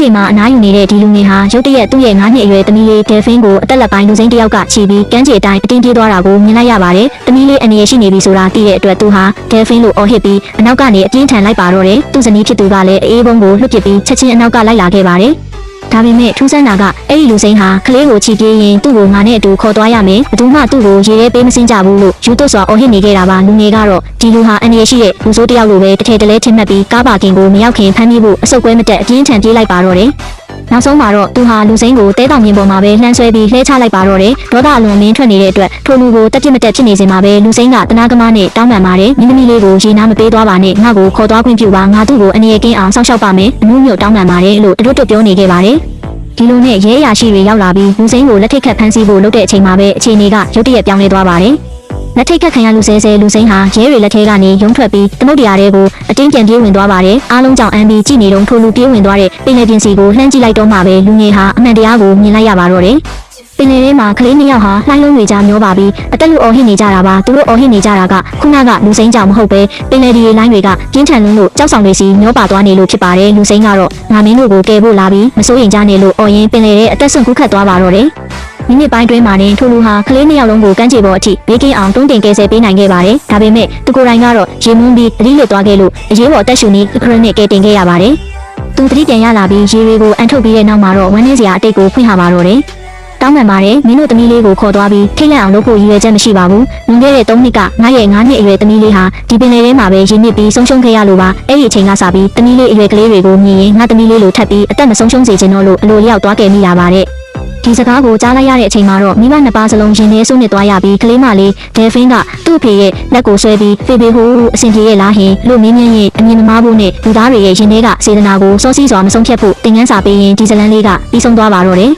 တွေမှာအနားယူနေတဲ့ဒီလူငယ်ဟာရုတ်တရက်သူ့ရဲ့9နှစ်အရွယ်သမီးလေးဒယ်ဖင်းကိုအသက်လက်ပိုင်းလူစိမ်းတစ်ယောက်ကခြေပြီးကမ်းခြေအတိုင်းအတင်းပြေးသွားတာကိုမြင်လိုက်ရပါတယ်။သမီးလေးအနေရရှိနေပြီဆိုတာသိတဲ့အတွက်သူဟာဒယ်ဖင်းလို့အော်ဟစ်ပြီးအနောက်ကနေအပြင်းထန်လိုက်ပါတော့တယ်။သူ့ဇနီးဖြစ်သူကလည်းအေးဘုံကိုလွတ်ပစ်ပြီးချက်ချင်းအနောက်ကလိုက်လာခဲ့ပါတယ်။ဒါပေမဲ့ထူးဆန်းတာကအဲ့ဒီလူစိမ်းဟာကလေးကိုချီပြေးရင်သူ့ကိုငါနဲ့အတူခေါ်သွားရမယ်ဘယ်သူမှသူ့ကိုရေရဲပေးမစင်းကြဘူးလို့ယူသွတ်စွာအော်ဟစ်နေခဲ့တာပါလူငယ်ကတော့ဒီလူဟာအန္တရာယ်ရှိတဲ့လူဆိုးတစ်ယောက်လိုပဲတစ်ထည်တလဲထင်မှတ်ပြီးကားပါကင်ကိုမရောက်ခင်ဖမ်းမိဖို့အဆုတ်ကွဲမတက်အပြင်းထန်ပြေးလိုက်ပါတော့တယ်နောက်ဆုံးမှာတော့သူဟာလူစိမ်းကိုတဲတောင်မြင်ပေါ်မှာပဲလှမ်းဆွဲပြီးလှဲချလိုက်ပါတော့တယ်ဒေါသအလွန်မင်းထွက်နေတဲ့အတွက်ထိုလူကိုတက်ပြစ်မတက်ဖြစ်နေစဉ်မှာပဲလူစိမ်းကတနာကမနဲ့တောင်းပန်ပါတယ်မိသမီးလေးကိုရေနာမပေးသွားပါနဲ့ငါ့ကိုခေါ်သွားခွင့်ပြုပါငါသူ့ကိုအနေရကင်းအောင်စောင့်ရှောက်ပါမယ်အမှုမျိုးတောင်းပန်ပါတယ်လို့တွတ်ပြောနေခဲ့ပါတယ်ဒီလိုနဲ့ရဲရရှိတွေရောက်လာပြီးလူစိမ်းကိုလက်ထိတ်ခတ်ဖမ်းဆီးဖို့လုပ်တဲ့အချိန်မှာပဲအခြေအနေကရုတ်တရက်ပြောင်းလဲသွားပါတယ်။လက်ထိတ်ခတ်ခံရလူဆဲလူစိမ်းဟာရဲတွေလက်ထဲကနေရုံထွက်ပြီးသမုတ်တရားတွေကိုအတင်းပြန်ပြေးဝင်သွားပါတယ်။အားလုံးကြောင့်အန်ဘီကြည့်နေတော့ထိုလူပြေးဝင်သွားတဲ့ပင်လယ်ပြင်စီကိုလှမ်းကြည့်လိုက်တော့မှပဲလူငယ်ဟာအမှန်တရားကိုမြင်လိုက်ရပါတော့တယ်။ပင်လယ်ထဲမှာကလေးနှစ်ယောက်ဟာလှိုင်းလုံးတွေကြားမျောပါပြီးအသက်လူအော်ဟစ်နေကြတာပါသူတို့အော်ဟစ်နေကြတာကခုနကလူစိမ်းကြောင့်မဟုတ်ပဲပင်လယ်ဒီလိုင်းတွေကပြင်းထန်လွန်းလို့ကြောက်ဆောင်တွေစီမျောပါသွားနေလို့ဖြစ်ပါတယ်လူစိမ်းကတော့ငါမင်းတို့ကိုကယ်ဖို့လာပြီးမစိုးရင်ကြနေလို့အော်ရင်ပင်လယ်ထဲအသက်ဆွန့်ကူးခတ်သွားပါတော့တယ်မိနစ်ပိုင်းတွင်းမှာနေထိုလူဟာကလေးနှစ်ယောက်လုံးကိုကမ်းခြေပေါ်အထိဘေးကင်းအောင်တွန်းတင်ကယ်ဆယ်ပေးနိုင်ခဲ့ပါတယ်ဒါပေမဲ့သူကိုယ်တိုင်ကတော့ရေမွန်းပြီးအလိလစ်သွားခဲ့လို့အရေးပေါ်တက်ရှူနေခရနစ်ကယ်တင်ခဲ့ရပါတယ်သူသတိပြန်ရလာပြီးရေတွေကိုအန်ထုတ်ပြီးတဲ့နောက်မှာတော့ဝမ်းနည်းစရာအတိတ်ကိုဖွင့်ဟပါတော့တယ်တောင်းပန်ပါတယ်မင်းတို့သမီးလေးကိုခေါ်သွားပြီးထိတ်လန့်အောင်လုပ်ဖို့ရည်ရွယ်ချက်မရှိပါဘူးလွန်ခဲ့တဲ့3နှစ်ကငါရဲ့9နှစ်အရွယ်သမီးလေးဟာဒီပင်လယ်ထဲမှာပဲရင်းနစ်ပြီးဆုံးရှုံးခဲ့ရလို့ပါအဲ့ဒီအချိန်ကစပြီးသမီးလေးအရွယ်ကလေးတွေကိုမြင်ရင်ငါသမီးလေးလိုထပ်ပြီးအသက်မဆုံးရှုံးစေချင်တော့လို့အလိုလျောက်သွားခဲ့မိလာပါတယ်ဒီစကားကိုကြားလိုက်ရတဲ့အချိန်မှာတော့မိဘနှစ်ပါးစလုံးရင်ထဲဆုံးနစ်သွားရပြီးကလေးမလေးဒယ်ဖင်းကသူ့အဖေရဲ့လက်ကိုဆွဲပြီးဖေဖေဟိုးအဆင်ပြေရဲ့လားဟင်လို့မင်းမြင့်ရဲ့အမြင်မမားဖို့နဲ့လူသားတွေရဲ့ရင်ထဲကစေတနာကိုစောစီးစွာမဆုံးဖြတ်ဖို့သင်ခန်းစာပေးရင်ဒီဇလန်လေးကပြီးဆုံးသွားပါတော့တယ်